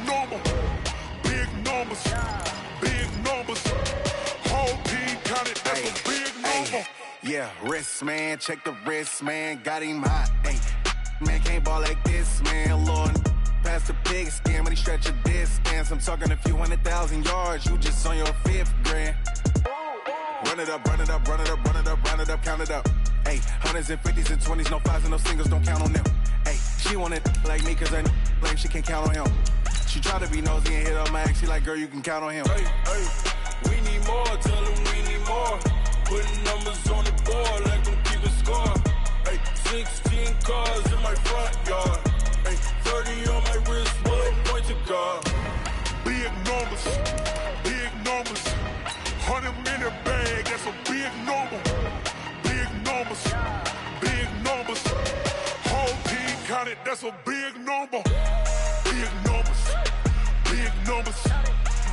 number. Big numbers. Big numbers. Whole team counted, that's a big number. Yeah, wrist, man. Check the wrist, man. Got him hot. Ay, man, can't ball like this, man. Lord, past the pig skin when he stretch a distance. I'm talking a few 100,000 yards. You just on your 5th grand. Run it up, run it up, run it up, run it up, run it up, count it up. Ay, hundreds and 50s and 20s, no 5s and no singles, don't count on them. Ay, she want it like me, cause her claim she can't count on him. She try to be nosy and hit up my ex, she like, girl, you can count on him. Hey, hey, we need more, tell them we need more. Putting numbers on the board, like them keep a score. Hey, 16 cars in my front yard. Hey, 30 on my wrist, one point to guard. Big numbers, big numbers. 100-minute bag, that's a big number. Big numbers, big numbers. Whole team counted, that's a big number. Big numbers, big numbers.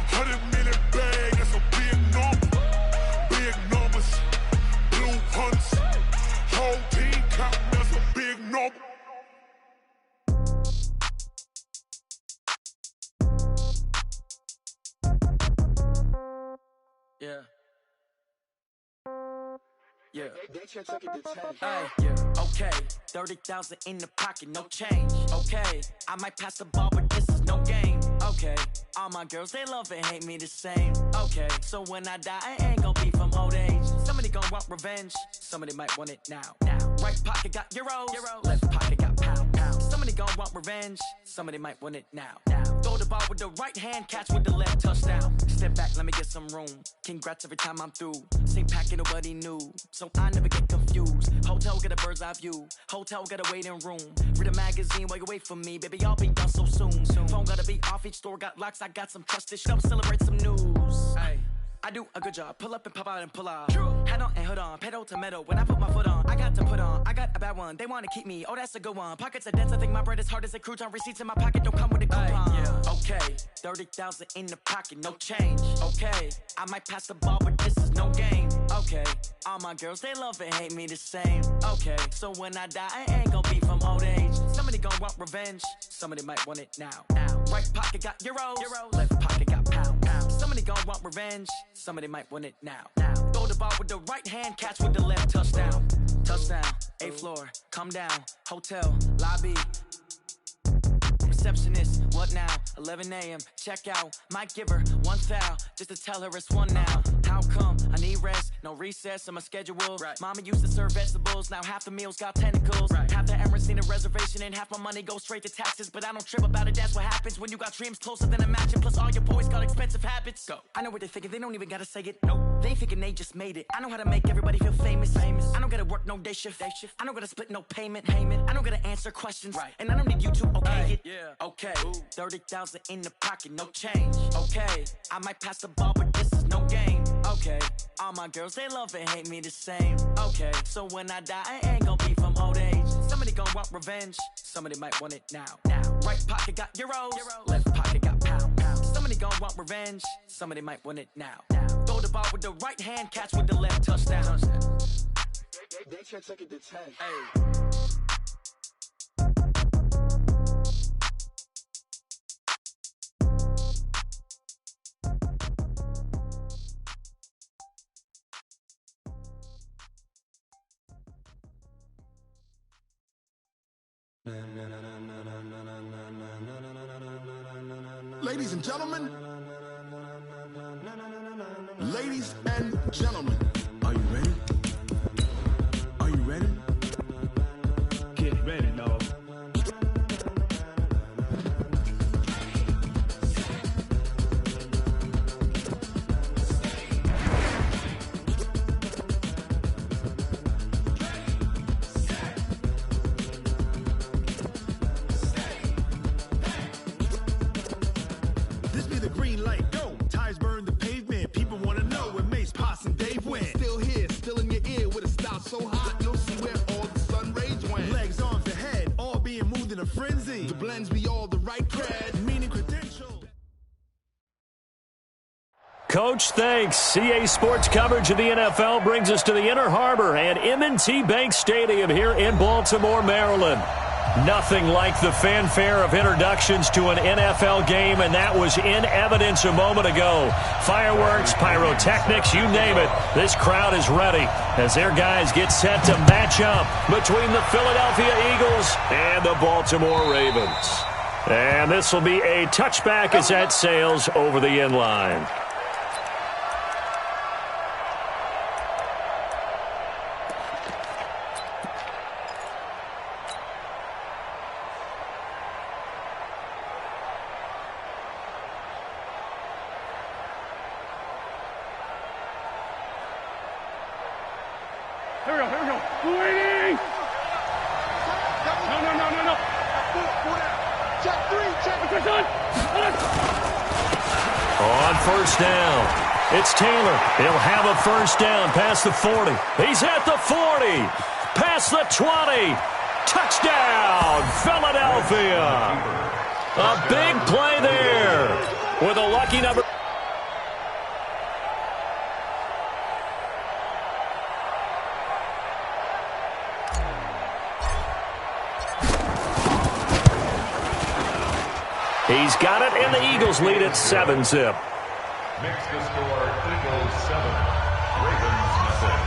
100-minute bag, that's a big number. Big numbers, blue hunts. Whole team counting, that's a big number. Yeah. Yeah. Hey, yeah. Okay. 30,000 in the pocket, no change. Okay. I might pass the ball, but this is no game. Okay. All my girls, they love and hate me the same. Okay. So when I die, I ain't gon' be from old age. Somebody gon' want revenge. Somebody might want it now. Right pocket got euros. Left pocket got pound. Somebody gon' want revenge. Somebody might want it now. Throw the ball with the right hand, catch with the left, touchdown. Step back, let me get some room. Congrats every time I'm through. Same packet, nobody knew, so I never get confused. Hotel get a bird's eye view. Hotel got a waiting room. Read a magazine while you wait for me, baby. I'll be done so soon. Phone gotta be off. Each store got locks. I got some trusted stuff. Celebrate some news. Hey. I do a good job, pull up and pop out and pull out. True. Head on and hood on, pedal to metal. When I put my foot on, I got to put on. I got a bad one, they wanna keep me. Oh, that's a good one. Pockets are dense, I think my bread is hard as a crouton. Receipts in my pocket don't come with a coupon. Yeah. Okay, 30,000 in the pocket, no change. Okay, I might pass the ball, but this is no game. Okay, all my girls, they love and hate me the same. Okay, so when I die, I ain't gon' be from old age. Somebody gon' want revenge, somebody might want it now. Right pocket got euros. Left pocket got pound. Somebody gon' want revenge, somebody might want it now. Throw the ball with the right hand, catch with the left, touchdown. Touchdown, 8th floor, come down, hotel, lobby. Receptionist, what now? 11 a.m., check out. Might give her one foul, just to tell her it's one now. How come? I need rest, no recess in my schedule. Right. Mama used to serve vegetables, now half the meals got tentacles. Right. Half the Emirates need a reservation and half my money goes straight to taxes. But I don't trip about it, that's what happens when you got dreams closer than a matching. Plus all your boys got expensive habits. Go. I know what they're thinking, they don't even gotta say it. Nope. They thinking they just made it. I know how to make everybody feel famous. I don't gotta work no day shift. I don't gotta split no payment. I don't gotta answer questions. Right. And I don't need you to okay it. Yeah. Okay, 30,000 in the pocket, no change. Okay, I might pass the ball, but this is no game. Okay, all my girls, they love and hate me the same. Okay, so when I die, I ain't gon' be from old age. Somebody gon' want revenge, somebody might want it now. Right pocket got euros, left pocket got pound. Somebody gon' want revenge, somebody might want it now. Throw the ball with the right hand, catch with the left, touchdown. They can't take it to 10. Hey. Ladies and gentlemen, ladies and gentlemen, are you ready? Are you ready? Get ready, dog. This be the green light, go. Tires burn the pavement. People wanna know where Mace, Potts, and Dave went. Still here, still in your ear with a style so hot, you'll see where all the sun rage went. Legs, arms, the head, all being moved in a frenzy. The blends be all the right cred, meaning credential. Coach, thanks. CA Sports coverage of the NFL brings us to the Inner Harbor and M&T Bank Stadium here in Baltimore, Maryland. Nothing like the fanfare of introductions to an NFL game, and that was in evidence a moment ago. Fireworks, pyrotechnics, you name it. This crowd is ready as their guys get set to match up between the Philadelphia Eagles and the Baltimore Ravens. And this will be a touchback as that sails over the end line. Here we go. Waiting! No. Check 3, check. On first down, it's Taylor. He'll have a first down past the 40. He's at the 40. Past the 20. Touchdown, Philadelphia. A big play there with a lucky number. He's got it, and the Eagles lead at 7-zip. Makes the score Eagles 7, Ravens nothing.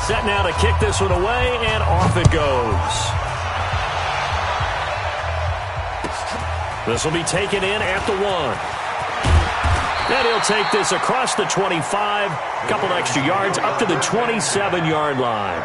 Set now to kick this one away, and off it goes. This will be taken in at the 1. And he'll take this across the 25, a couple extra yards, up to the 27-yard line.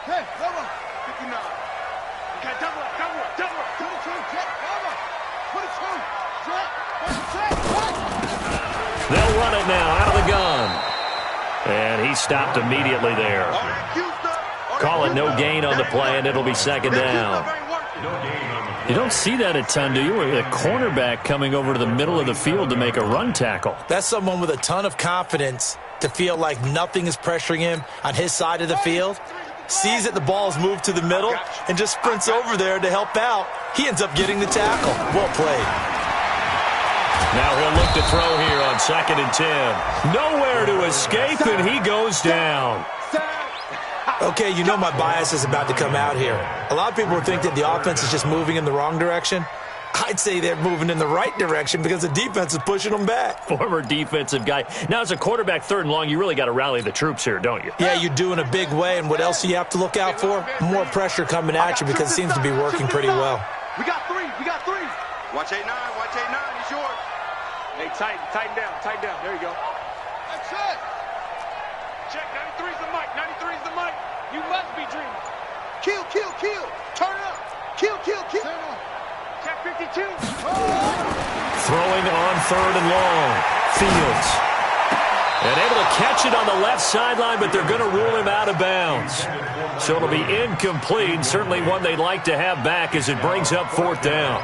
Hey, come on. 59. Okay, double up. 22, check, over. 22, check, They'll run it now out of the gun. And he stopped immediately there. Call it no gain on the play, and it'll be second down. You don't see that a ton, do you? A cornerback coming over to the middle of the field to make a run tackle. That's someone with a ton of confidence to feel like nothing is pressuring him on his side of the field. Sees that the ball's moved to the middle and just sprints over there to help out. He ends up getting the tackle. Well played. Now he'll look to throw here on 2nd and 10. Nowhere to escape, and he goes down. Okay, you know my bias is about to come out here. A lot of people think that the offense is just moving in the wrong direction. I'd say they're moving in the right direction because the defense is pushing them back. Former defensive guy. Now, as a quarterback 3rd and long, you really got to rally the troops here, don't you? Yeah, you do in a big way. And what else do you have to look out for? More pressure coming at you because it seems to be working pretty well. We got three. Watch 8-9, he's yours. Hey, tighten down. There you go. That's it. Check, 93's the mic. You must be dreaming. Kill. Turn it up. Kill. Check 52. Throwing on 3rd and long. Fields. And able to catch it on the left sideline, but they're going to rule him out of bounds. So it'll be incomplete. Certainly one they'd like to have back as it brings up 4th down.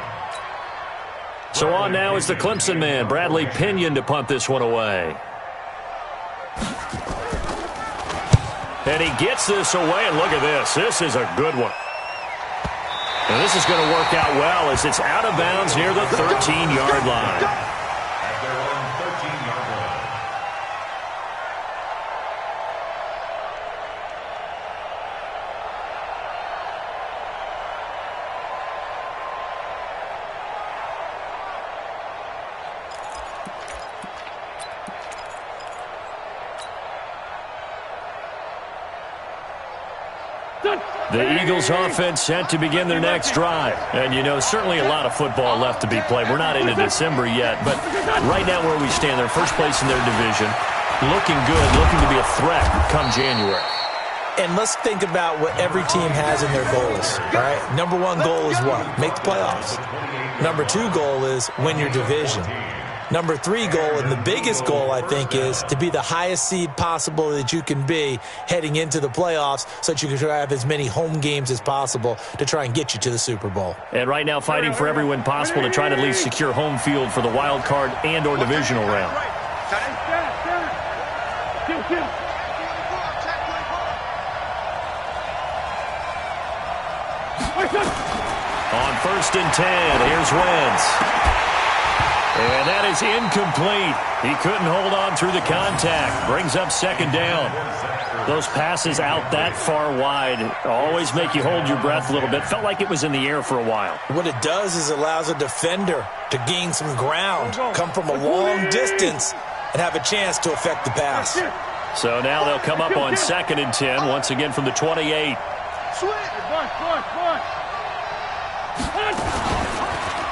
So on now is the Clemson man, Bradley Pinion, to punt this one away. And he gets this away, and look at this. This is a good one. And this is going to work out well as it's out of bounds near the 13-yard line. At their own 13-yard line. The Eagles offense set to begin their next drive. And, you know, certainly a lot of football left to be played. We're not into December yet, but right now where we stand, they're first place in their division, looking good, looking to be a threat come January. And let's think about what every team has in their goals, all right? Number 1 goal is what? Make the playoffs. Number 2 goal is win your division. Number 3 goal, and the biggest goal, I think, is to be the highest seed possible that you can be heading into the playoffs so that you can try to have as many home games as possible to try and get you to the Super Bowl. And right now fighting for every win possible to try to at least secure home field for the wild card and or divisional round. On 1st and 10, here's Wentz. And that is incomplete. He couldn't hold on through the contact. Brings up 2nd down. Those passes out that far wide always make you hold your breath a little bit. Felt like it was in the air for a while. What it does is it allows a defender to gain some ground, come from a long distance, and have a chance to affect the pass. So now they'll come up on 2nd and 10, once again from the 28.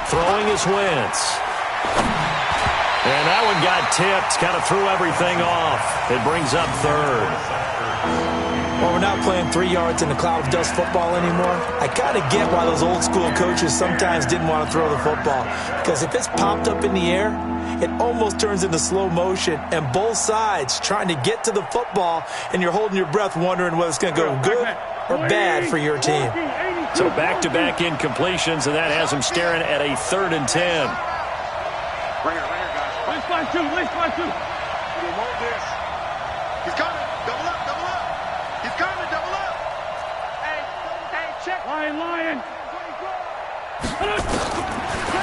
Throwing is Wentz. And that one got tipped, kind of threw everything off. It brings up 3rd. Well, we're not playing 3 yards in a cloud of dust football anymore. I kind of get why those old school coaches sometimes didn't want to throw the football. Because if it's popped up in the air, it almost turns into slow motion, and both sides trying to get to the football, and you're holding your breath wondering whether it's going to go good or bad for your team. So back-to-back incompletions, and that has them staring at a 3rd and 10. Right here, guys. List by two. We'll move this. He's coming. Double up. He's coming. Double up. Hey, check. Lion.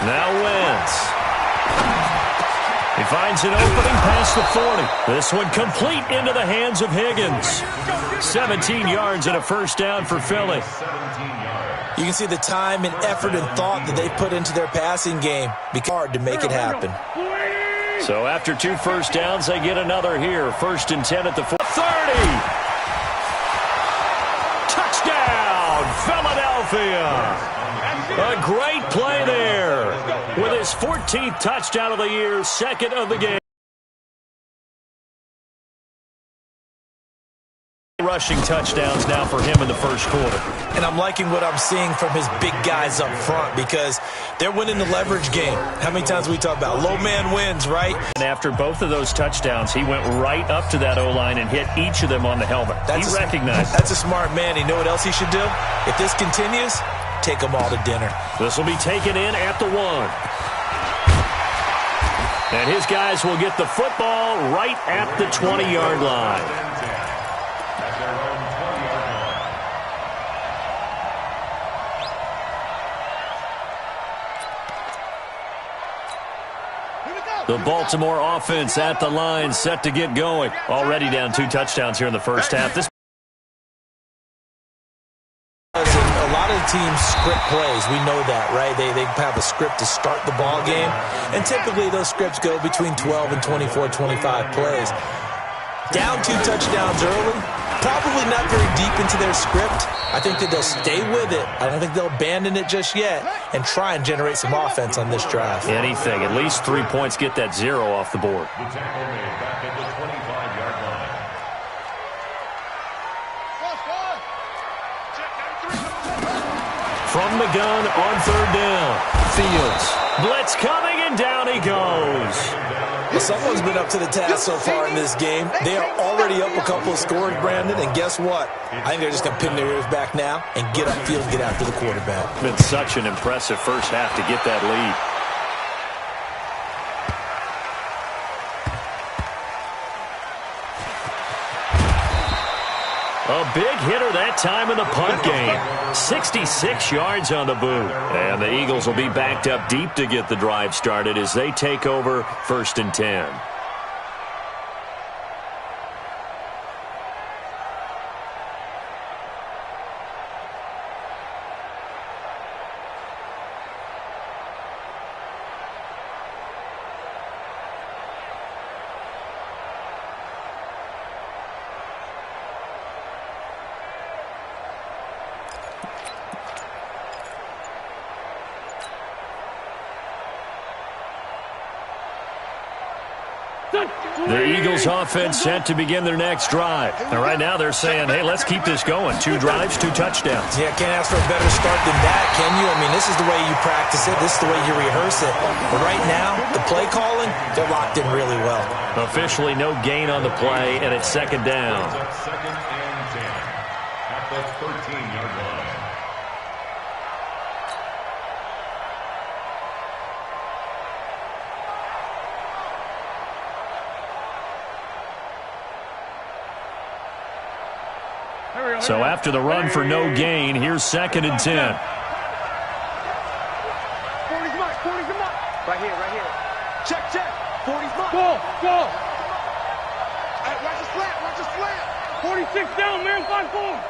Now Wentz. He finds an opening past the 40. This one complete into the hands of Higgins. 17 yards and a 1st down for Philly. You can see the time and effort and thought that they put into their passing game. It's hard to make it happen. So after 2 1st downs, they get another here. 1st and 10 at the 30. Touchdown, Philadelphia. A great play there. With his 14th touchdown of the year, 2nd of the game. Rushing touchdowns now for him in the 1st quarter. And I'm liking what I'm seeing from his big guys up front because they're winning the leverage game. How many times we talk about low man wins, right? And after both of those touchdowns, he went right up to that O-line and hit each of them on the helmet. He recognized that's a smart man. You know what else he should do? If this continues, take them all to dinner. This will be taken in at the 1. And his guys will get the football right at the 20-yard line. The Baltimore offense at the line, set to get going. Already down 2 touchdowns here in the 1st half. This a lot of teams script plays. We know that, right? They have a script to start the ball game, and typically those scripts go between 12 and 24, 25 plays. Down 2 touchdowns early, probably not very deep into their script. I think that they'll stay with it. I don't think they'll abandon it just yet and try and generate some offense on this drive. Anything. At least 3 points, get that 0 off the board. The tackle made back at the 25-yard line. From the gun on 3rd down. Fields. Blitz coming, and down he goes. Well, someone's been up to the task so far in this game. They are already up a couple of scores, Brandon, and guess what? I think they're just going to pin their ears back now and get upfield and get after the quarterback. Been such an impressive 1st half to get that lead. A big hitter that time in the punt game. 66 yards on the boot. And the Eagles will be backed up deep to get the drive started as they take over 1st and 10. The Eagles offense set to begin their next drive. And right now they're saying, hey, let's keep this going. 2 drives, 2 touchdowns. Yeah, can't ask for a better start than that, can you? I mean, this is the way you practice it. This is the way you rehearse it. But right now, the play calling, they're locked in really well. Officially no gain on the play, and it's 2nd down. Second and 10 at the 13-yard line. So after the run for no gain, here's 2nd and 10. 40's mine, 40's mine. Right here, right here. Check, check. 40's mine. Go. Hey, watch the slant, watch the slant. 46 down, man, 5-4.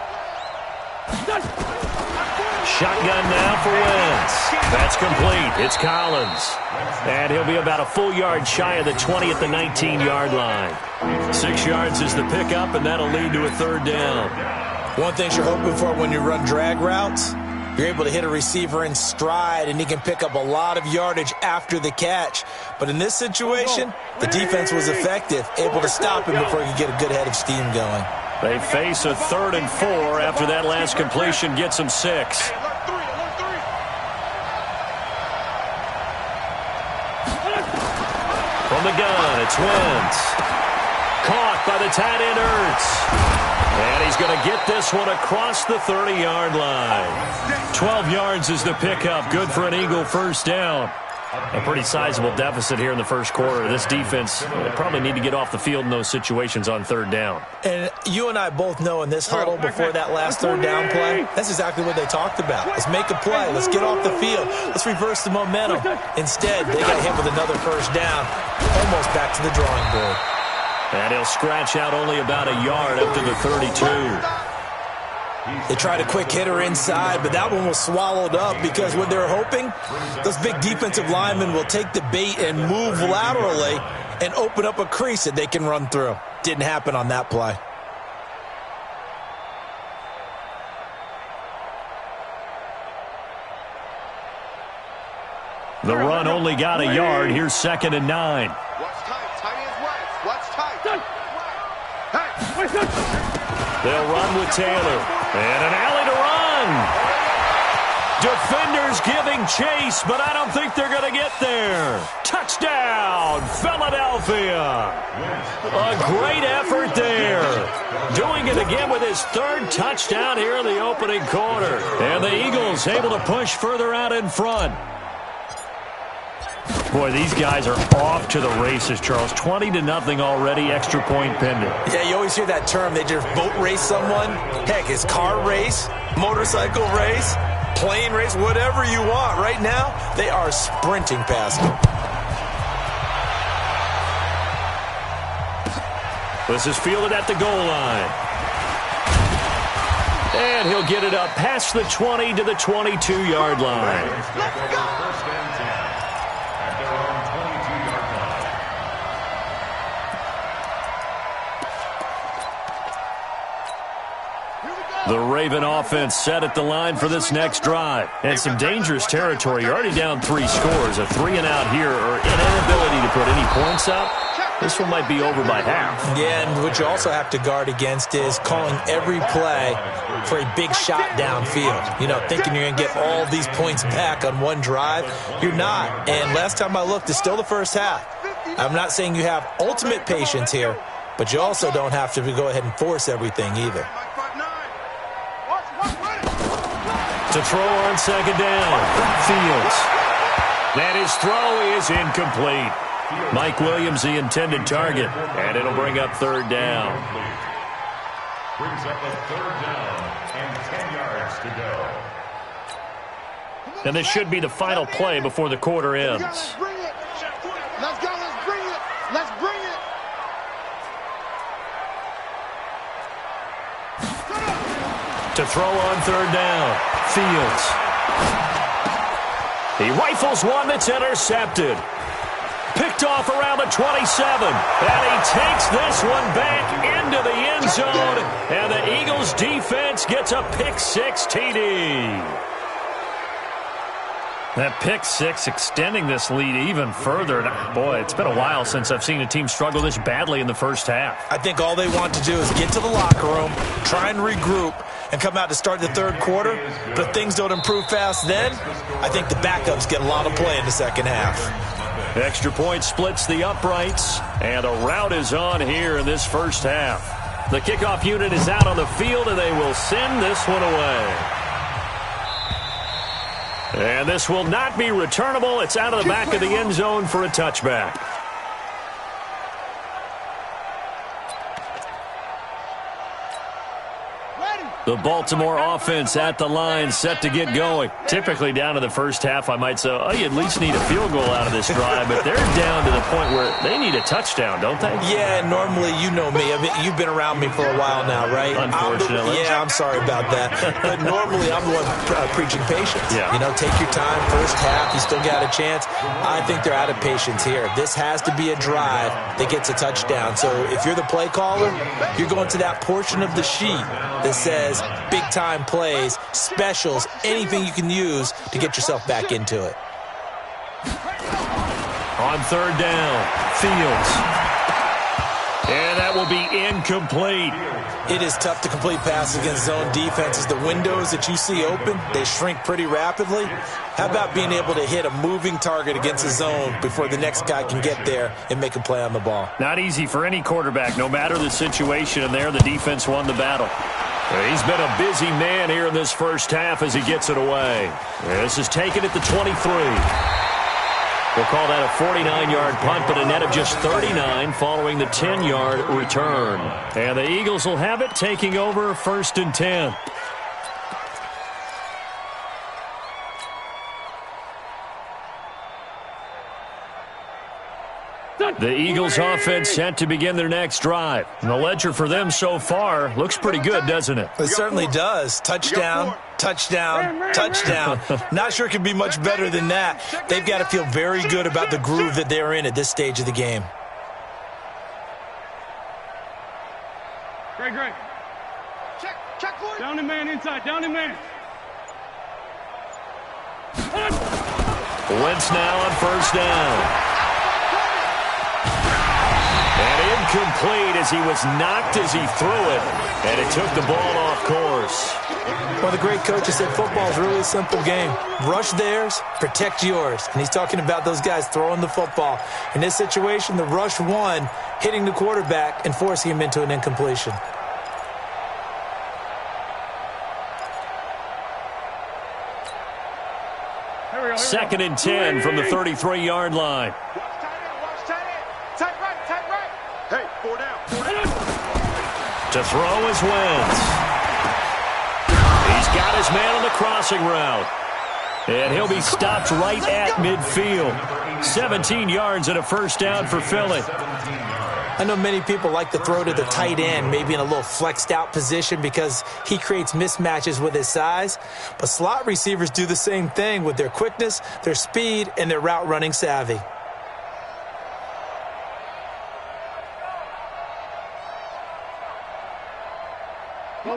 Shotgun now for Wentz. That's complete. It's Collins. And he'll be about a full yard shy of the 20 at the 19-yard line. 6 yards is the pickup, and that'll lead to a 3rd down. One thing you're hoping for when you run drag routes, you're able to hit a receiver in stride, and he can pick up a lot of yardage after the catch. But in this situation, the defense was effective, able to stop him before he could get a good head of steam going. They face a 3rd and 4 after that last completion gets them 6. From the gun, it's Wentz. Caught by the tight end Ertz. And he's going to get this one across the 30-yard line. 12 yards is the pickup. Good for an Eagle 1st down. A pretty sizable deficit here in the 1st quarter. This defense probably need to get off the field in those situations on 3rd down. And you and I both know in this huddle before that last 3rd down play, that's exactly what they talked about. Let's make a play. Let's get off the field. Let's reverse the momentum. Instead, they got hit with another 1st down, almost back to the drawing board. And he'll scratch out only about a yard up to the 32. They tried a quick hitter inside, but that one was swallowed up because what they're hoping, those big defensive linemen will take the bait and move laterally and open up a crease that they can run through. Didn't happen on that play. The run only got a yard. Here's 2nd and 9. Watch tight. Tight ends right. Watch tight. They'll run with Taylor. And an alley to run. Defenders giving chase, but I don't think they're going to get there. Touchdown, Philadelphia. A great effort there. Doing it again with his 3rd touchdown here in the opening quarter. And the Eagles able to push further out in front. Boy, these guys are off to the races, Charles. 20-0 already, extra point pending. Yeah, you always hear that term. They just boat race someone. Heck, it's car race, motorcycle race, plane race, whatever you want. Right now, they are sprinting past them. This is fielded at the goal line. And he'll get it up past the 20 to the 22-yard line. Let's go! The Raven offense set at the line for this next drive. And some dangerous territory. You're already down 3 scores. A 3-and-out here or an inability to put any points up. This one might be over by half. Yeah, and what you also have to guard against is calling every play for a big shot downfield. You know, thinking you're going to get all these points back on one drive. You're not. And last time I looked, it's still the first half. I'm not saying you have ultimate patience here, but you also don't have to go ahead and force everything either. To throw on 2nd down. Fields. And his throw is incomplete. Mike Williams, the intended target. And it'll bring up 3rd down. Brings up a 3rd down and 10 yards to go. And this should be the final play before the quarter ends. Let's bring it. Let's go. Let's bring it. Let's bring it. To throw on 3rd down. Fields. He rifles one that's intercepted. Picked off around the 27. And he takes this one back into the end zone. And the Eagles defense gets a pick 6 TD. That pick six extending this lead even further. Boy, it's been a while since I've seen a team struggle this badly in the first half. I think all they want to do is get to the locker room, try and regroup, and come out to start the third quarter. But if things don't improve fast then, I think the backups get a lot of play in the second half. Extra point splits the uprights, and a rout is on here in this first half. The kickoff unit is out on the field, and they will send this one away. And this will not be returnable. It's out of the back of the end zone for a touchback. The Baltimore offense at the line, set to get going. Typically down to the first half, I might say, oh, you at least need a field goal out of this drive, but they're down to the point where they need a touchdown, don't they? Yeah, normally, you know me. I mean, you've been around me for a while now, right? Unfortunately. I'm sorry about that. But normally, I'm the one preaching patience. Yeah. You know, take your time. First half, you still got a chance. I think they're out of patience here. This has to be a drive that gets a touchdown. So if you're the play caller, you're going to that portion of the sheet that says big-time plays, specials, anything you can use to get yourself back into it. On third down, Fields. And that will be incomplete. It is tough to complete passes against zone defenses. The windows that you see open, they shrink pretty rapidly. How about being able to hit a moving target against a zone before the next guy can get there and make a play on the ball? Not easy for any quarterback, no matter the situation, and there the defense won the battle. He's been a busy man here in this first half as he gets it away. This is taken at the 23. We'll call that a 49-yard punt, but a net of just 39 following the 10-yard return. And the Eagles will have it, taking over 1st and 10. The Eagles offense set to begin their next drive. And the ledger for them so far looks pretty good, doesn't it? It certainly does. Touchdown, touchdown, touchdown. Not sure it can be much better than that. They've got to feel very good about the groove that they're in at this stage of the game. Great. Check, boy. Down the man inside, down the man. Wentz now on first down. And incomplete as he was knocked as he threw it. And it took the ball off course. Well, the great coach said football is really a simple game. Rush theirs, protect yours. And he's talking about those guys throwing the football. In this situation, the rush won, hitting the quarterback and forcing him into an incompletion. Second and 10 from the 33-yard line. Hey, 4 down. To throw is Wentz. He's got his man on the crossing route. And he'll be stopped right at midfield. 17 yards and a first down for Philly. I know many people like to throw to the tight end, maybe in a little flexed out position because he creates mismatches with his size. But slot receivers do the same thing with their quickness, their speed, and their route running savvy.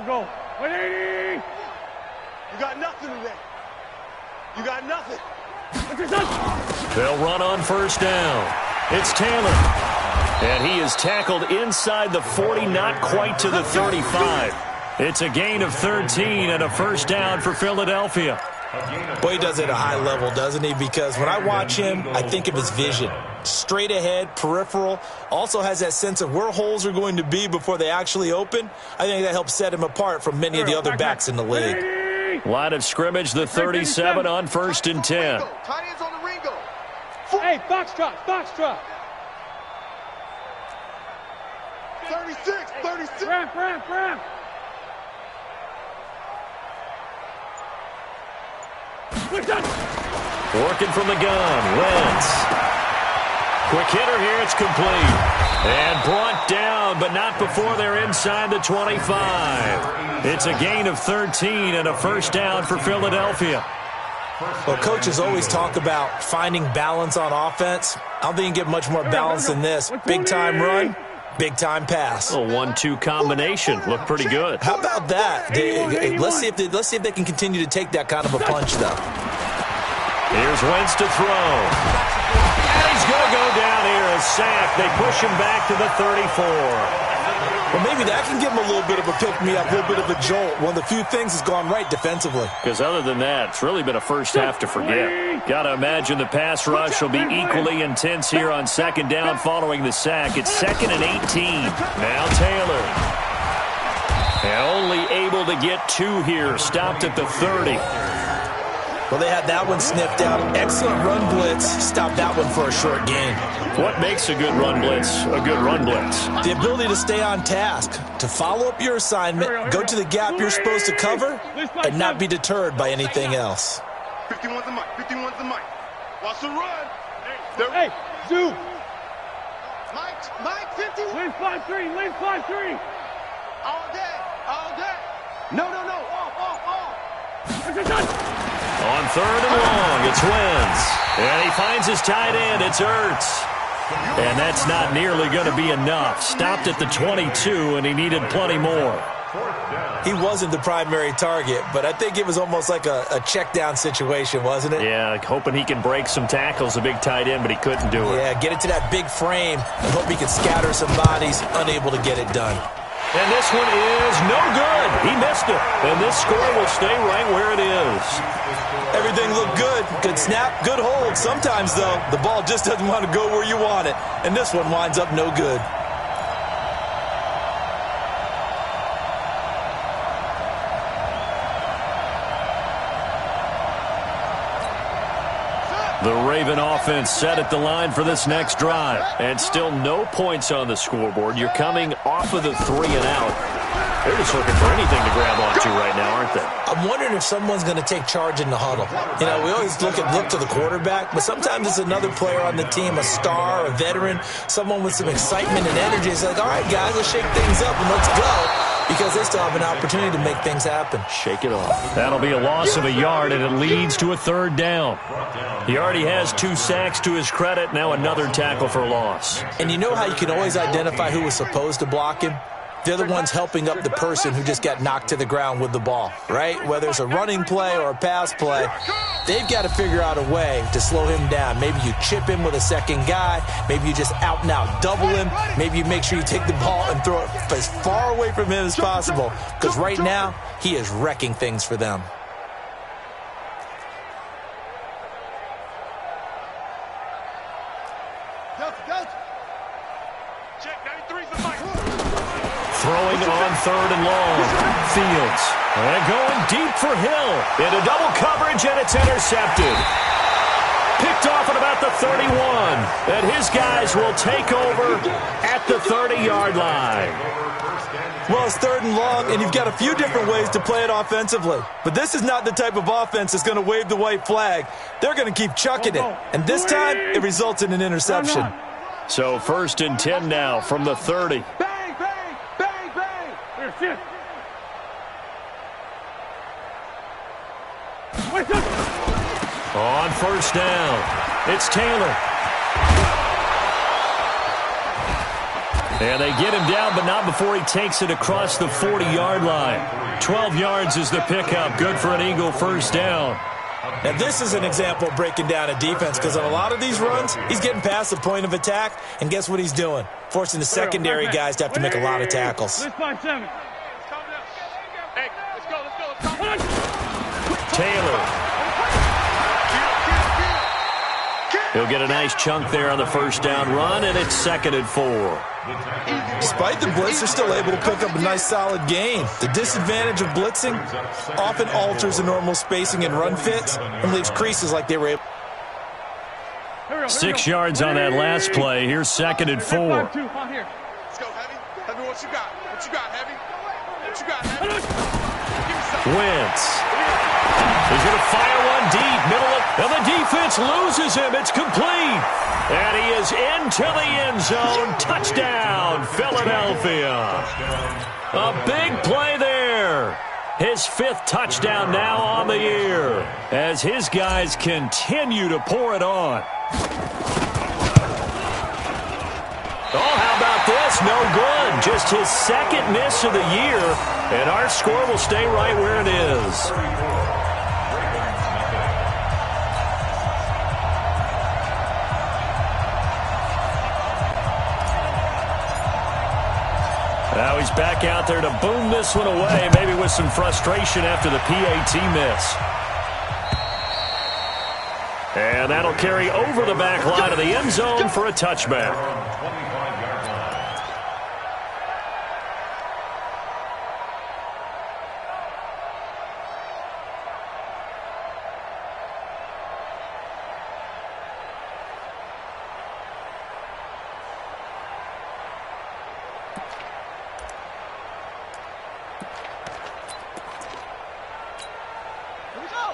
Go. 180. You got nothing today. You got nothing. They'll run on first down. It's Taylor. And he is tackled inside the 40, not quite to the 35. It's a gain of 13 and a first down for Philadelphia. Boy, he does it at a high level, doesn't he? Because when I watch him, I think of his vision. Straight ahead, peripheral, also has that sense of where holes are going to be before they actually open. I think that helps set him apart from many of the other backs in the league. Line of scrimmage, the 37 on 1st and 10. Hey, Foxtrot. 36. Ramp. Working from the gun, Wentz. Quick hitter here, it's complete. And brought down, but not before they're inside the 25. It's a gain of 13 and a first down for Philadelphia. Well, coaches always talk about finding balance on offense. I don't think you can get much more balance than this. Big-time run, big-time pass. A 1-2 combination. Looked pretty good. How about that? Let's see if they can continue to take that kind of a punch, though. Here's Wentz to throw. And he's going to go down here, a sack. They push him back to the 34. Well, maybe that can give him a little bit of a pick-me-up, a little bit of a jolt. One of the few things that's gone right defensively. Because other than that, it's really been a first half to forget. Got to imagine the pass rush will be equally intense here on second down following the sack. It's 2nd and 18. Now Taylor. And only able to get 2 here. Stopped at the 30. Well, they had that one sniffed out. Excellent run blitz. Stopped that one for a short gain. What makes a good run blitz a good run blitz? The ability to stay on task, to follow up your assignment, go to the gap you're supposed to cover, and not be deterred by anything else. 51's the mic. 51's the mic. Watch the run. Hey, Zoo. Mike, 50. Lane 5-3. Lane 5-3. All day. All day. No. Off. On 3rd and long, it's Wentz. And he finds his tight end. It's Ertz. And that's not nearly going to be enough. Stopped at the 22, and he needed plenty more. He wasn't the primary target, but I think it was almost like a check-down situation, wasn't it? Yeah, hoping he can break some tackles, a big tight end, but he couldn't do it. Yeah, get it to that big frame and hope he can scatter some bodies, unable to get it done. And this one is no good. He missed it. And this score will stay right where it is. Everything looked good. Good snap, good hold. Sometimes, though, the ball just doesn't want to go where you want it. And this one winds up no good. The Raven offense set at the line for this next drive. And still no points on the scoreboard. You're coming off of the 3 and out. They're just looking for anything to grab onto right now, aren't they? I'm wondering if someone's going to take charge in the huddle. You know, we always look to the quarterback, but sometimes it's another player on the team, a star, a veteran, someone with some excitement and energy. It's like, all right, guys, let's shake things up and let's go. Because they still have an opportunity to make things happen. Shake it off. That'll be a loss of a yard, and it leads to a 3rd down. He already has 2 sacks to his credit. Now another tackle for loss. And you know how you can always identify who was supposed to block him? They're the ones helping up the person who just got knocked to the ground with the ball, right? Whether it's a running play or a pass play, they've got to figure out a way to slow him down. Maybe you chip him with a second guy. Maybe you just out-and-out double him. Maybe you make sure you take the ball and throw it as far away from him as possible. Because right now, he is wrecking things for them. Throwing on 3rd and long. Fields. And going deep for Hill. Into double coverage, and it's intercepted. Picked off at about the 31. And his guys will take over at the 30-yard line. Well, it's 3rd and long, and you've got a few different ways to play it offensively. But this is not the type of offense that's going to wave the white flag. They're going to keep chucking it. And this time, it results in an interception. So 1st and 10 now from the 30. On 1st down, it's Taylor. And they get him down, but not before he takes it across the 40-yard line. 12 yards is the pickup. Good for an Eagle 1st down. Now, this is an example of breaking down a defense, because on a lot of these runs, he's getting past the point of attack, and guess what he's doing? Forcing the secondary guys to have to make a lot of tackles. Taylor. He'll get a nice chunk there on the 1st down run, and it's 2nd and 4. Despite the blitz, they're still able to pick up a nice solid gain. The disadvantage of blitzing often alters the normal spacing and run fits and leaves creases like they were able. 6 yards on that last play. Here's 2nd and 4. Let's go, Heavy. Heavy, what you got? What you got, Heavy? What you got, Heavy? Wentz. He's going to fire one deep, middle of, and the defense loses him. It's complete. And he is into the end zone. Touchdown, Philadelphia. A big play there. His 5th touchdown now on the year as his guys continue to pour it on. Oh, how about this? No good. Just his 2nd miss of the year, and our score will stay right where it is. Now he's back out there to boom this one away, maybe with some frustration after the PAT miss. And that'll carry over the back line of the end zone for a touchback.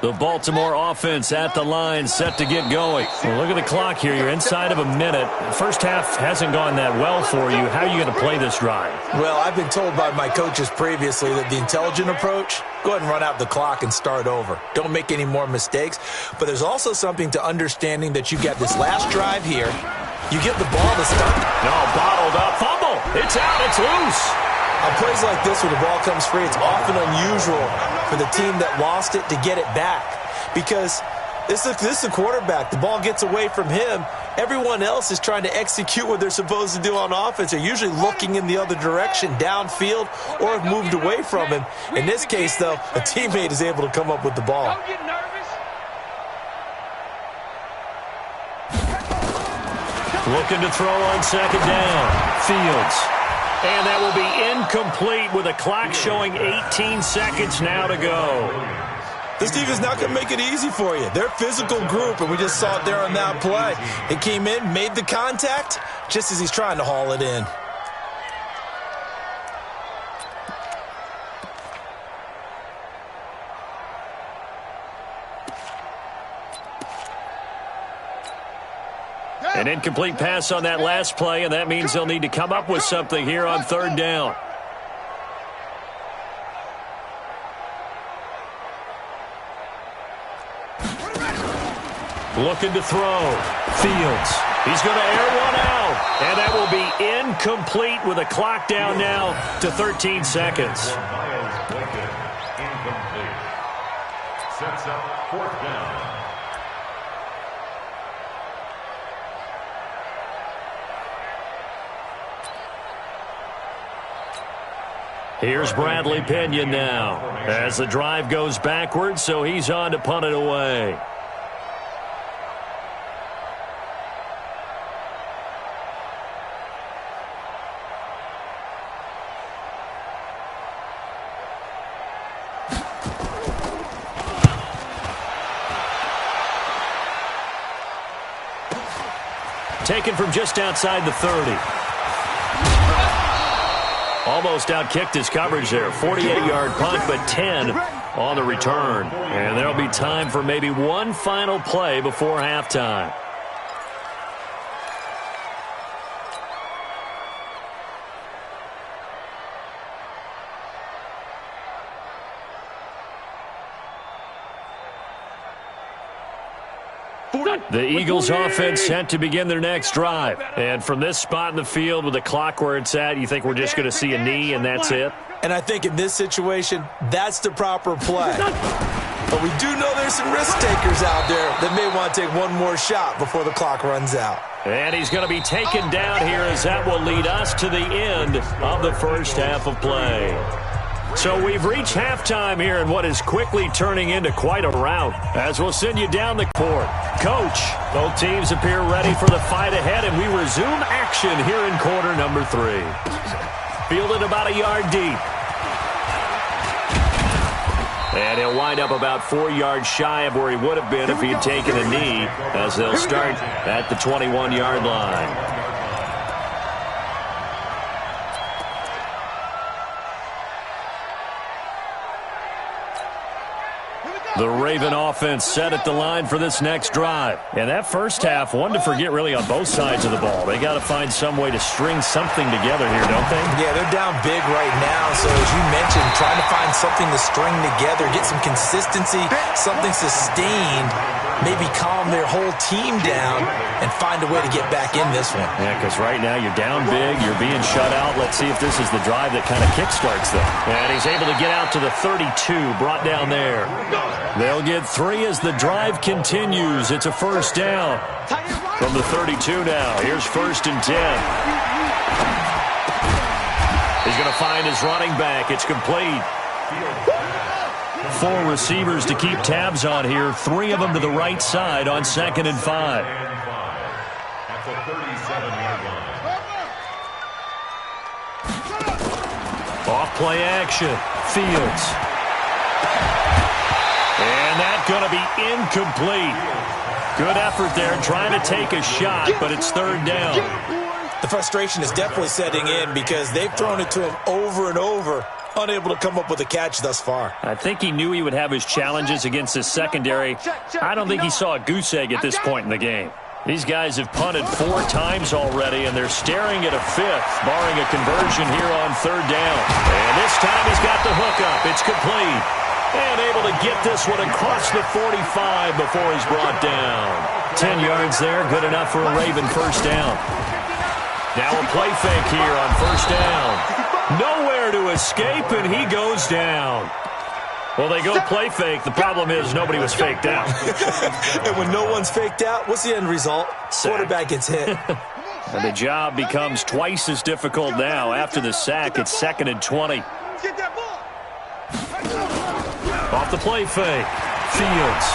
The Baltimore offense at the line, set to get going. Well, look at the clock here. You're inside of a minute. The first half hasn't gone that well for you. How are you going to play this drive? Well, I've been told by my coaches previously that the intelligent approach, go ahead and run out the clock and start over. Don't make any more mistakes. But there's also something to understanding that you got this last drive here. You get the ball to start. No, bottled up. Fumble. It's out. It's loose. On plays like this where the ball comes free, it's often unusual for the team that lost it to get it back. Because this is the quarterback. The ball gets away from him. Everyone else is trying to execute what they're supposed to do on offense. They're usually looking in the other direction, downfield, or have moved away from him. In this case, though, a teammate is able to come up with the ball. Don't get nervous. Looking to throw on second down. Fields. And that will be incomplete with a clock showing 18 seconds now to go. This defense is not going to make it easy for you. They're a physical group, and we just saw it there on that play. It came in, made the contact, just as he's trying to haul it in. An incomplete pass on that last play, and that means they'll need to come up with something here on third down. Looking to throw. Fields. He's going to air one out, and that will be incomplete with a clock down now to 13 seconds. Incomplete. Sets up fourth down. Here's Bradley Pinion now as the drive goes backwards, so he's on to punt it away. Taken from just outside the 30. Almost outkicked his coverage there. 48-yard punt, but 10 on the return. And there'll be time for maybe one final play before halftime. The Eagles offense set to begin their next drive. And from this spot in the field with the clock where it's at, you think we're just going to see a knee and that's it? And I think in this situation, that's the proper play. But we do know there's some risk takers out there that may want to take one more shot before the clock runs out. And he's going to be taken down here as that will lead us to the end of the first half of play. So we've reached halftime here in what is quickly turning into quite a rout, as we'll send you down the court. Coach, both teams appear ready for the fight ahead, and we resume action here in quarter number 3. Fielded about a yard deep. And he'll wind up about 4 yards shy of where he would have been if he had taken a knee, as they'll start at the 21-yard line. The Raven offense set at the line for this next drive. And that first half, one to forget really on both sides of the ball. They got to find some way to string something together here, don't they? Yeah, they're down big right now. So as you mentioned, trying to find something to string together, get some consistency, something sustained, maybe calm their whole team down and find a way to get back in this one. Yeah, because right now you're down big, you're being shut out. Let's see if this is the drive that kind of kickstarts them. And he's able to get out to the 32, brought down there. They'll get 3 as the drive continues. It's a first down from the 32 now. Here's 1st and 10. He's going to find his running back. It's complete. 4 receivers to keep tabs on here. 3 of them to the right side on 2nd and 5. At the 37-yard line. Off play action. Fields. And that's going to be incomplete. Good effort there trying to take a shot, but it's 3rd down. The frustration is definitely setting in because they've thrown it to him over and over, unable to come up with a catch thus far. I think he knew he would have his challenges against his secondary. I don't think he saw a goose egg at this point in the game. These guys have punted 4 times already, and they're staring at a 5th, barring a conversion here on 3rd down. And this time he's got the hookup. It's complete. And able to get this one across the 45 before he's brought down. 10 yards there, good enough for a Raven first down. Now a play fake here on 1st down. Nowhere to escape, and he goes down. Well, they go play fake. The problem is nobody was faked out. And when no one's faked out, what's the end result? Quarterback gets hit. And the job becomes twice as difficult now. After the sack, it's 2nd and 20. Off the play fake. Fields.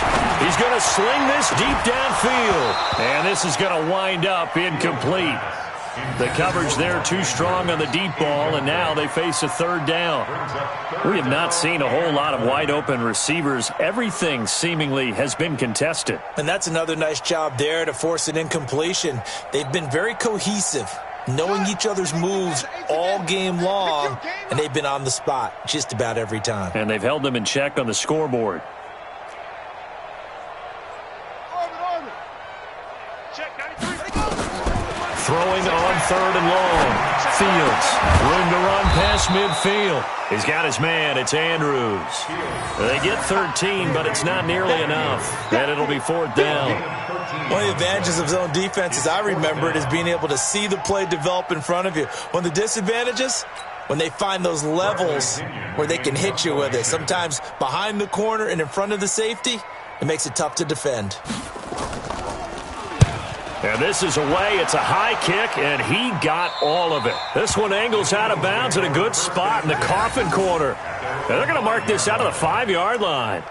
He's going to sling this deep downfield. And this is going to wind up incomplete. The coverage there too strong on the deep ball, and now they face a 3rd down. We have not seen a whole lot of wide-open receivers. Everything seemingly has been contested. And that's another nice job there to force an incompletion. They've been very cohesive, knowing each other's moves all game long, and they've been on the spot just about every time. And they've held them in check on the scoreboard. Throwing on 3rd and long. Fields. Room to run past midfield. He's got his man. It's Andrews. They get 13, but it's not nearly enough. And it'll be 4th down. One of the advantages of zone defense, as I remember it, is being able to see the play develop in front of you. One of the disadvantages, when they find those levels where they can hit you with it. Sometimes behind the corner and in front of the safety, it makes it tough to defend. And this is away. It's a high kick, and he got all of it. This one angles out of bounds in a good spot in the coffin corner. And they're going to mark this out of the 5-yard line.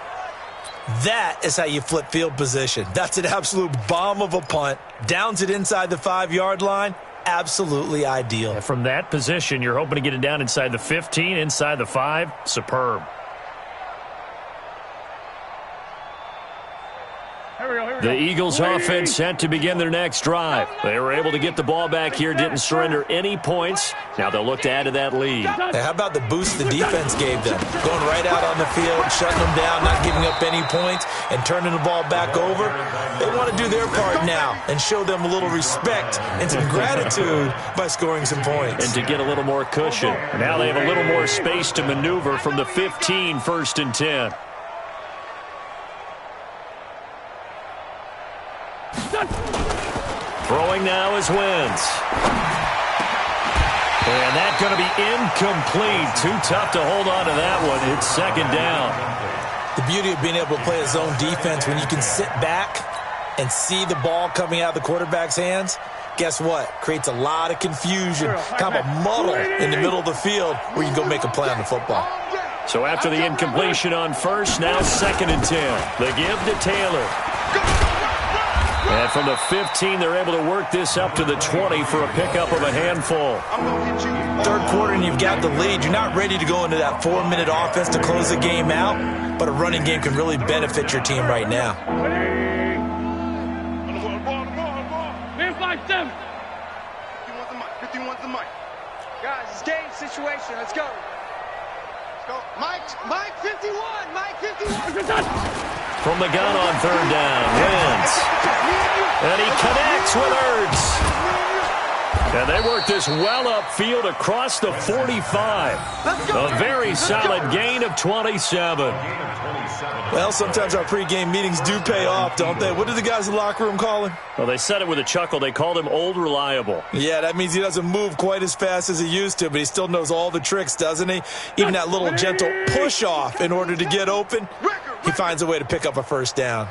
That is how you flip field position. That's an absolute bomb of a punt. Downs it inside the 5-yard line. Absolutely ideal. And from that position, you're hoping to get it down inside the 15, inside the 5. Superb. The Eagles offense set to begin their next drive. They were able to get the ball back here, didn't surrender any points. Now they'll look to add to that lead. Hey, how about the boost the defense gave them? Going right out on the field, shutting them down, not giving up any points, and turning the ball back over. They want to do their part now and show them a little respect and some gratitude by scoring some points. And to get a little more cushion. Now they have a little more space to maneuver from the 15, 1st and 10. Throwing now is Wentz. And that's going to be incomplete. Too tough to hold on to that one. It's 2nd down. The beauty of being able to play a zone defense when you can sit back and see the ball coming out of the quarterback's hands, guess what? Creates a lot of confusion, kind of a muddle in the middle of the field where you can go make a play on the football. So after the incompletion on 1st, now 2nd and 10. The give to Taylor. And from the 15, they're able to work this up to the 20 for a pickup of a handful. 3rd quarter and you've got the lead. You're not ready to go into that 4-minute offense to close the game out, but a running game can really benefit your team right now. Guys, it's game situation. Let's go. Mike 51. Mike 51. From the gun on 3rd down, Wentz. And he connects with Ertz. And they work this well upfield across the 45. A very solid gain of 27. Well, sometimes our pregame meetings do pay off, don't they? What do the guys in the locker room call him? Well, they said it with a chuckle. They called him Old Reliable. Yeah, that means he doesn't move quite as fast as he used to, but he still knows all the tricks, doesn't he? Even that little gentle push-off in order to get open, he finds a way to pick up a 1st down.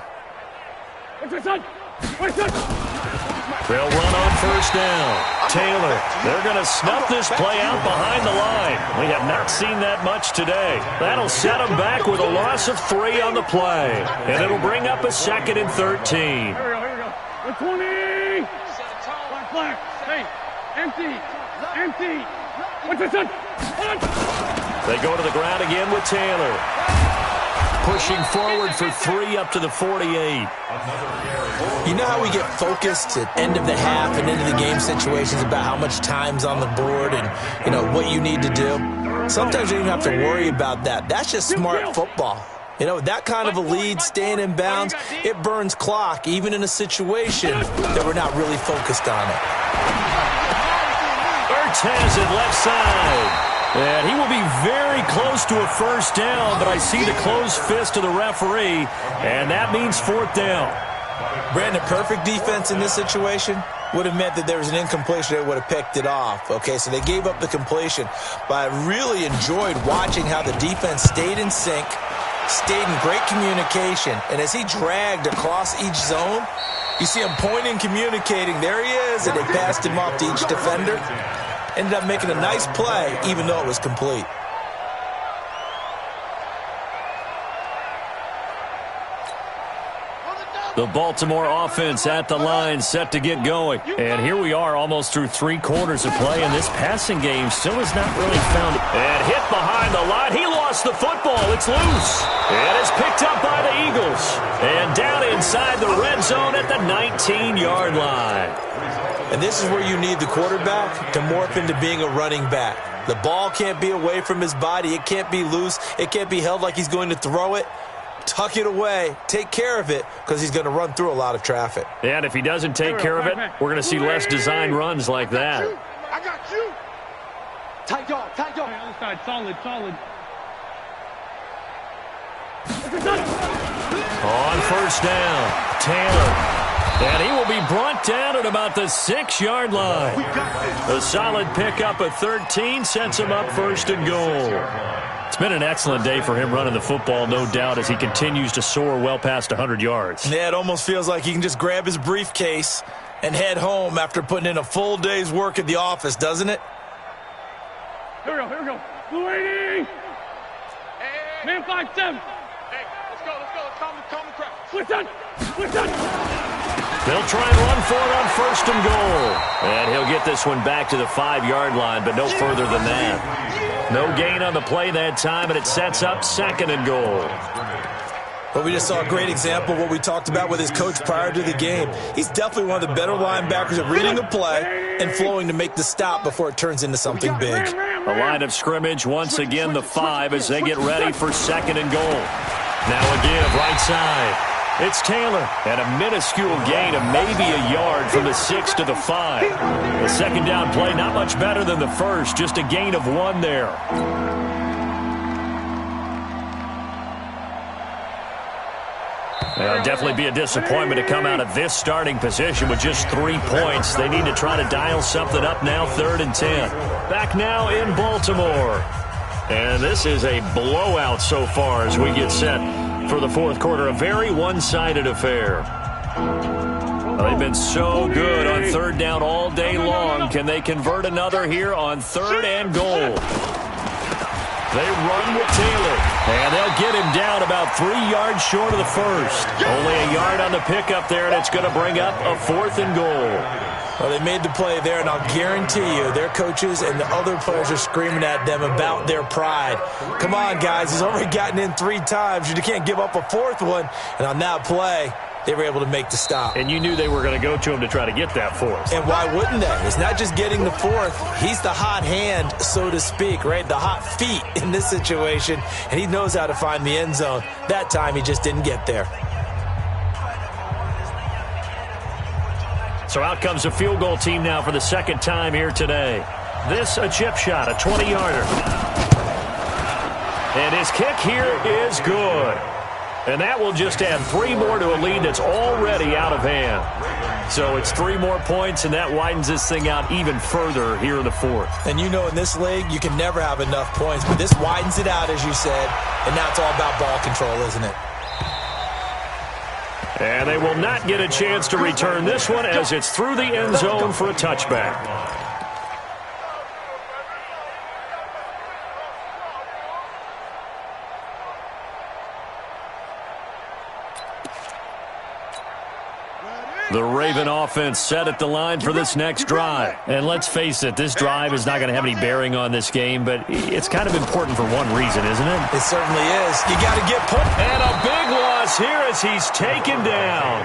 They'll run on 1st down. Taylor. They're going to snuff this play out behind the line. We have not seen that much today. That'll set them back with a loss of 3 on the play. And it'll bring up a 2nd and 13. Here we go. 20. Black. Hey, empty. What's this one? They go to the ground again with Taylor. Pushing forward for 3 up to the 48. You know how we get focused at end of the half and into the game situations about how much time's on the board and, what you need to do? Sometimes you don't even have to worry about that. That's just smart football. That kind of a lead, staying in bounds, it burns clock, even in a situation that we're not really focused on it. Ertz has it left side. And he will be very close to a first down, but I see the closed fist of the referee, and that means 4th down. Brandon, perfect defense in this situation would have meant that there was an incompletion. They would have picked it off. Okay, so they gave up the completion, but I really enjoyed watching how the defense stayed in sync, stayed in great communication, and as he dragged across each zone, you see him pointing, communicating. There he is, and they passed him off to each defender. Ended up making a nice play, even though it was complete. The Baltimore offense at the line, set to get going. And here we are almost through 3 quarters of play, and this passing game still has not really found it. And hit behind the line. He lost the football. It's loose. It is picked up by the Eagles. And down inside the red zone at the 19-yard line. And this is where you need the quarterback to morph into being a running back. The ball can't be away from his body. It can't be loose. It can't be held like he's going to throw it. Tuck it away. Take care of it because he's going to run through a lot of traffic. And if he doesn't take care of it, we're going to see less design runs like that. I got you. Tight dog. Other side, solid. On first down, Taylor. And he will be brought down at about the 6-yard line. A solid pickup of 13 sets him up 1st and goal. It's been an excellent day for him running the football, no doubt, as he continues to soar well past 100 yards. Yeah, it almost feels like he can just grab his briefcase and head home after putting in a full day's work at the office, doesn't it? Here we go. Blue 80. Man 5-7. Hey, let's go. Calm the crowd. Switch on. They'll try and run for it on 1st and goal. And he'll get this one back to the 5-yard line, but no further than that. No gain on the play that time, and it sets up 2nd and goal. But we just saw a great example of what we talked about with his coach prior to the game. He's definitely one of the better linebackers at reading a play and flowing to make the stop before it turns into something big. A line of scrimmage, once again the 5 as they get ready for 2nd and goal. Now again, right side. It's Taylor, and a minuscule gain of maybe a yard from the 6 to the 5. The 2nd down play, not much better than the first, just a gain of 1 there. It'll definitely be a disappointment to come out of this starting position with just 3 points. They need to try to dial something up now, 3rd and 10. Back now in Baltimore. And this is a blowout so far as we get set for the 4th quarter. A very one-sided affair. They've been so good on 3rd down all day long. Can they convert another here on 3rd and goal? They run with Taylor, and they'll get him down about 3 yards short of the first. Only a yard on the pickup there, and it's going to bring up a 4th and goal. Well, they made the play there, and I'll guarantee you their coaches and the other players are screaming at them about their pride. Come on, guys. He's already gotten in 3 times. You can't give up a 4th one. And on that play, they were able to make the stop. And you knew they were going to go to him to try to get that 4th. And why wouldn't they? It's not just getting the 4th. He's the hot hand, so to speak, right? The hot feet in this situation. And he knows how to find the end zone. That time, he just didn't get there. So out comes a field goal team now for the 2nd time here today. This a chip shot, a 20-yarder. And his kick here is good. And that will just add 3 more to a lead that's already out of hand. So it's 3 more points, and that widens this thing out even further here in the 4th. And you know in this league, you can never have enough points, but this widens it out, as you said, and now it's all about ball control, isn't it? And they will not get a chance to return this one as it's through the end zone for a touchback. The Raven offense set at the line for this next drive. And let's face it, this drive is not going to have any bearing on this game, but it's kind of important for one reason, isn't it? It certainly is. You got to get put. And a big loss here as he's taken down.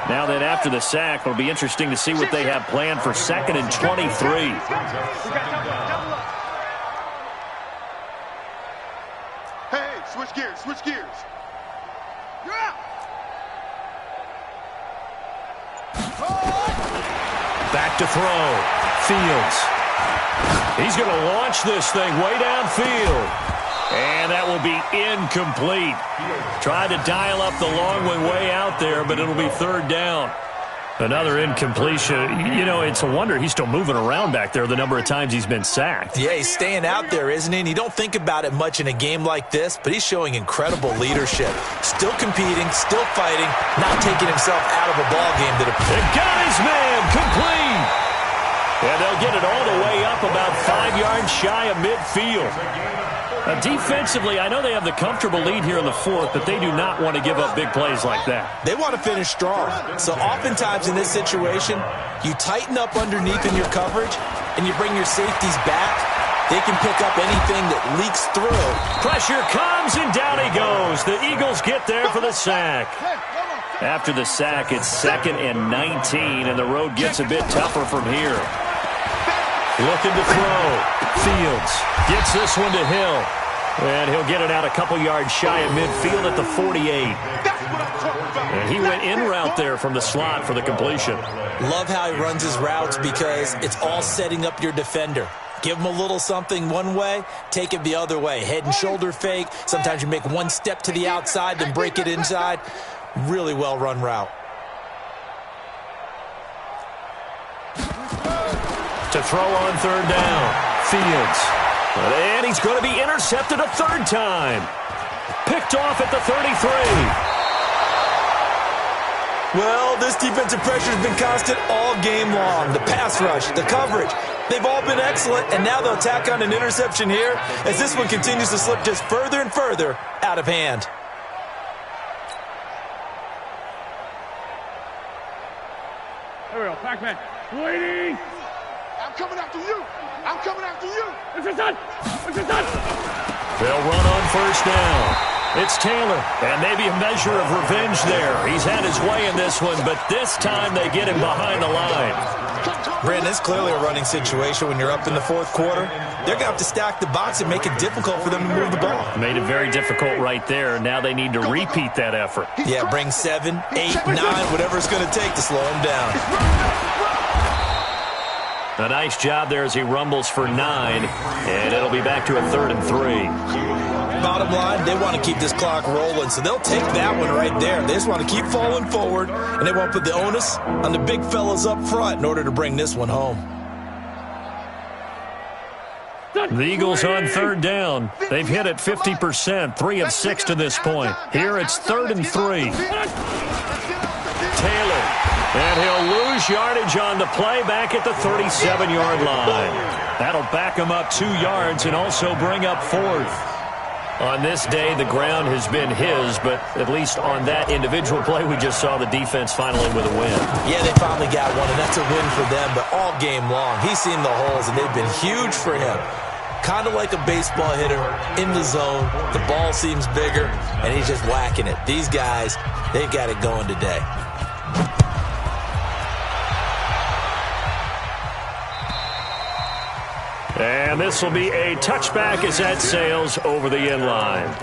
Now that after the sack, it'll be interesting to see what they have planned for 2nd and 23. Hey, switch gears, switch gears. You're out. Back to throw. Fields. He's going to launch this thing way downfield. And that will be incomplete. Tried to dial up the long way out there, but it'll be 3rd down. Another incompletion. You know, it's a wonder he's still moving around back there the number of times he's been sacked. Yeah, he's staying out there, isn't he? And you don't think about it much in a game like this, but he's showing incredible leadership. Still competing, still fighting, not taking himself out of a ball game. It got his man complete. And they'll get it all the way up about 5 yards shy of midfield. Defensively, I know they have the comfortable lead here in the 4th, but they do not want to give up big plays like that. They want to finish strong. So oftentimes in this situation, you tighten up underneath in your coverage, and you bring your safeties back. They can pick up anything that leaks through. Pressure comes, and down he goes. The Eagles get there for the sack. After the sack, it's 2nd and 19, and the road gets a bit tougher from here. Looking to throw. Fields gets this one to Hill. And he'll get it out a couple yards shy of midfield at the 48. And he went in route there from the slot for the completion. Love how he runs his routes because it's all setting up your defender. Give him a little something one way, take it the other way. Head and shoulder fake. Sometimes you make one step to the outside, then break it inside. Really well-run route. To throw on 3rd down. Fields. And he's going to be intercepted a 3rd time. Picked off at the 33. Well, this defensive pressure has been constant all game long. The pass rush, the coverage, they've all been excellent, and now they'll tack on an interception here as this one continues to slip just further and further out of hand. There we go, Pac-Man. Waiting. I'm coming after you. I'm coming after you. This is done. This is done. They'll run on 1st down. It's Taylor, and maybe a measure of revenge there. He's had his way in this one, but this time they get him behind the line. Brandon, it's clearly a running situation when you're up in the 4th quarter. They're going to have to stack the box and make it difficult for them to move the ball. Made it very difficult right there. Now they need to repeat that effort. Yeah, bring 7, 8, 9, whatever it's going to take to slow him down. A nice job there as he rumbles for 9, and it'll be back to a 3rd and 3. Bottom line, they want to keep this clock rolling, so they'll take that one right there. They just want to keep falling forward, and they want to put the onus on the big fellas up front in order to bring this one home. The Eagles on 3rd down. They've hit it 50%, 3 of 6 to this point. Here it's 3rd and 3. Taylor. And he'll lose yardage on the play back at the 37-yard line. That'll back him up 2 yards and also bring up 4th. On this day, the ground has been his, but at least on that individual play, we just saw the defense finally with a win. Yeah, they finally got one, and that's a win for them, but all game long, he's seen the holes, and they've been huge for him. Kind of like a baseball hitter in the zone. The ball seems bigger, and he's just whacking it. These guys, they've got it going today. And this will be a touchback as that sails over the end line.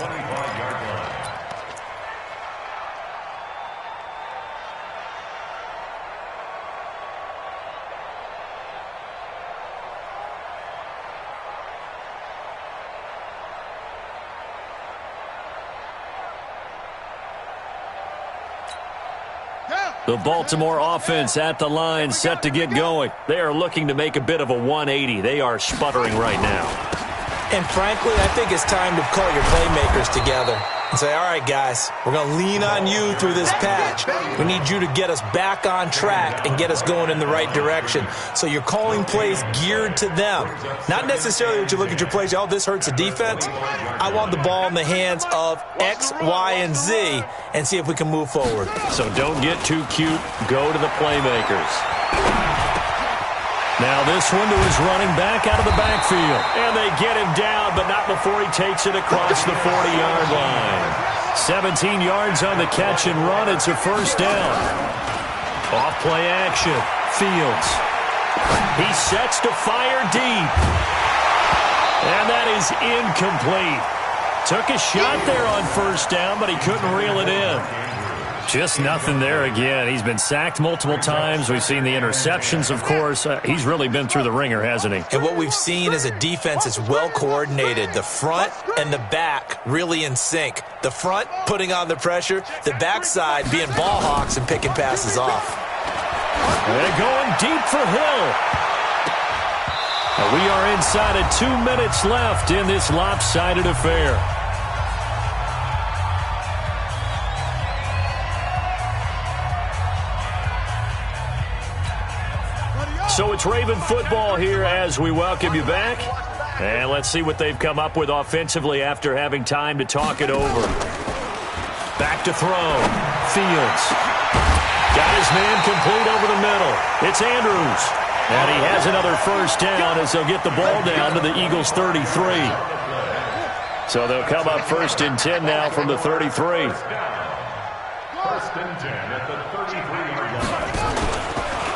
The Baltimore offense at the line, set to get going. They are looking to make a bit of a 180. They are sputtering right now. And frankly, I think it's time to call your playmakers together and say, all right, guys, we're going to lean on you through this patch. We need you to get us back on track and get us going in the right direction. So you're calling plays geared to them. Not necessarily that you look at your plays, oh, this hurts the defense. I want the ball in the hands of X, Y, and Z and see if we can move forward. So don't get too cute. Go to the playmakers. Now this one to his running back out of the backfield. And they get him down, but not before he takes it across the 40-yard line. 17 yards on the catch and run. It's a first down. Off play action. Fields. He sets to fire deep. And that is incomplete. Took a shot there on first down, but he couldn't reel it in. Just nothing there again. He's been sacked multiple times. We've seen the interceptions, of course. He's really been through the ringer, hasn't he? And what we've seen is a defense that's well coordinated. The front and the back really in sync. The front putting on the pressure. The backside being ball hawks and picking passes off. They're going deep for Hill. We are inside of 2 minutes left in this lopsided affair. So it's Raven football here as we welcome you back. And let's see what they've come up with offensively after having time to talk it over. Back to throw. Fields. Got his man complete over the middle. It's Andrews. And he has another first down as they'll get the ball down to the Eagles' 33. So they'll come up 1st and 10 now from the 33. 1st and 10 at the 33-yard line.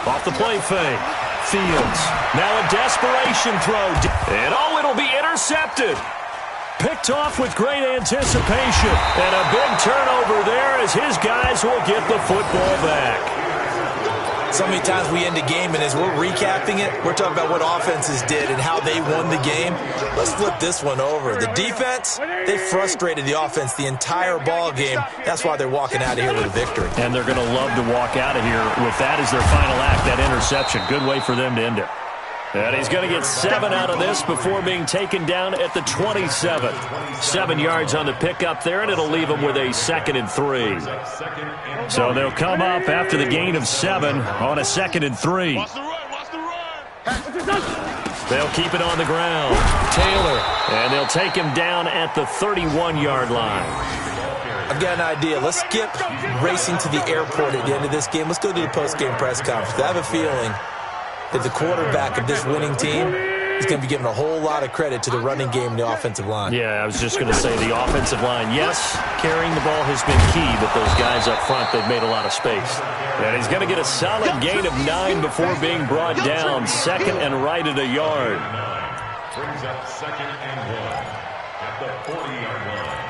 Off the play fake. Fields. Now a desperation throw. And it'll be intercepted. Picked off with great anticipation. And a big turnover there as his guys will get the football back. So many times we end a game, and as we're recapping it, we're talking about what offenses did and how they won the game. Let's flip this one over. The defense, they frustrated the offense the entire ball game. That's why they're walking out of here with a victory. And they're going to love to walk out of here with that as their final act, that interception. Good way for them to end it. And he's going to get 7 out of this before being taken down at the 27. 7 yards on the pickup there, and it'll leave him with a 2nd and 3. So they'll come up after the gain of 7 on a 2nd and 3. They'll keep it on the ground. Taylor. And they'll take him down at the 31-yard line. I've got an idea. Let's skip racing to the airport at the end of this game. Let's go to the post-game press conference. I have a feeling that the quarterback of this winning team is going to be given a whole lot of credit to the running game and the offensive line. Yeah, I was just going to say the offensive line. Yes, carrying the ball has been key, but those guys up front, they've made a lot of space. And he's going to get a solid gain of 9 before being brought down. 2nd and right at a yard. Brings up 2nd and 1 at the 40-yard line.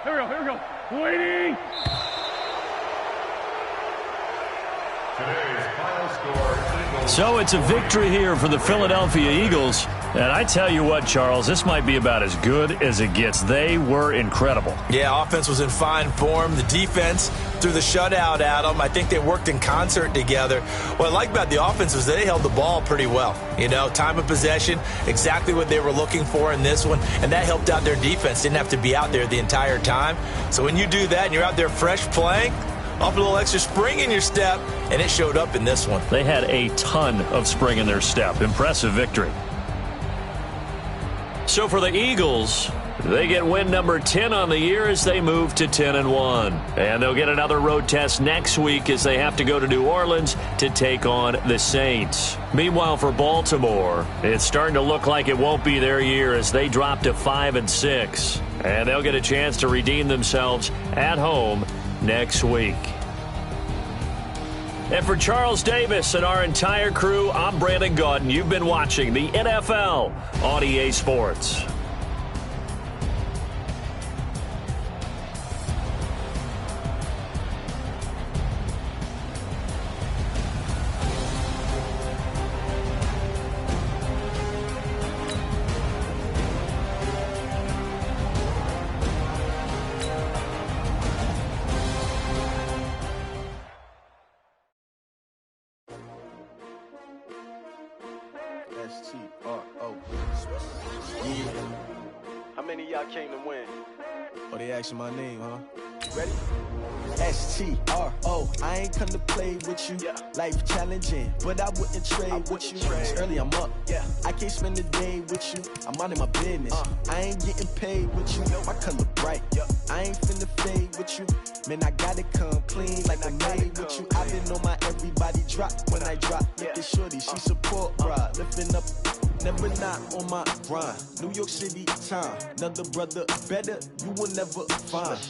Here we go. Waiting. Today's final score, Eagles. So it's a victory here for the Philadelphia Eagles. And I tell you what, Charles, this might be about as good as it gets. They were incredible. Yeah, offense was in fine form. The defense threw the shutout at them. I think they worked in concert together. What I like about the offense was they held the ball pretty well. You know, time of possession, exactly what they were looking for in this one, and that helped out their defense. Didn't have to be out there the entire time. So when you do that and you're out there fresh playing, off a little extra spring in your step, and it showed up in this one. They had a ton of spring in their step. Impressive victory. So for the Eagles, they get win number 10 on the year as they move to 10-1. And they'll get another road test next week as they have to go to New Orleans to take on the Saints. Meanwhile, for Baltimore, it's starting to look like it won't be their year as they drop to 5-6. And they'll get a chance to redeem themselves at home next week. And for Charles Davis and our entire crew, I'm Brandon Gaudin. You've been watching the NFL on EA Sports. S-T-R-O. Yeah. How many of y'all came to win? Oh, they asking my name, huh? Ready? S-T-R-O, I ain't come to play with you. Yeah. Life challenging, but I wouldn't trade with you. It's early, I'm up. Yeah. I can't spend the day with you. I'm minding my business. I ain't getting paid with you. My color bright. I ain't finna fade with you. Man, I gotta come clean like I made with you. I've been on my everybody drop when I drop. Look at shorty, she support, bruh. Lifting up. Never not on my grind. New York City time. Another brother better, you will never find.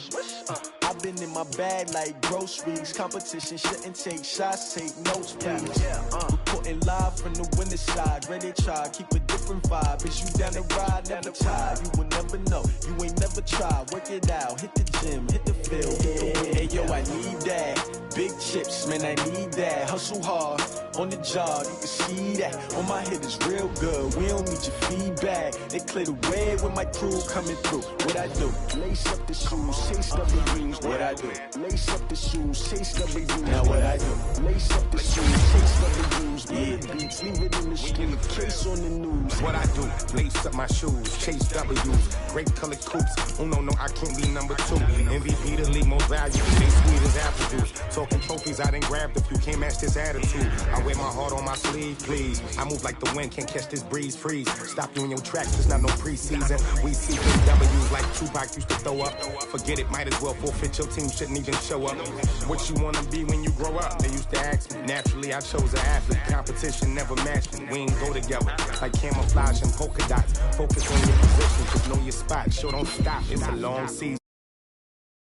I've been in my bag like groceries. Competition shouldn't take shots, take notes, please. Reporting live from the winter side. Ready to try, keep a different vibe. Is you down the ride, never tired. You will never know, you ain't never tried. Work it out, hit the gym, hit the field. Hey yo, I need that. Big chips, man, I need that. Hustle hard, on the job, you can see that. On my head is real good, we don't need your feedback. They clear the way with my crew coming through. What I do? Lace up the shoes, chase W's. What I do? Lace up the shoes, chase W's. Now what I do? Lace up the shoes, chase W's. Yeah, beats, leave it in the street, case on the news. What I do? Lace up my shoes, chase W's. Great colored coops. Oh no, I can't be number 2. MVP the league, most valuable. They sweet as apple juice. Talking trophies, I didn't grab the few. Can't match this attitude. I wear my heart on my sleeve, please. I move like the wind, can't catch this breeze, freeze. Stop you in your tracks, it's not no preseason. We see W's like Tupac used to throw up. Forget it, might as well forfeit your team, shouldn't even show up. What you wanna be when you grow up? They used to ask me. Naturally, I chose an athlete. Competition never matched me. We ain't go together like camouflage and polka dots. Focus on your position, just know your spot. Sure don't stop, it's a long season.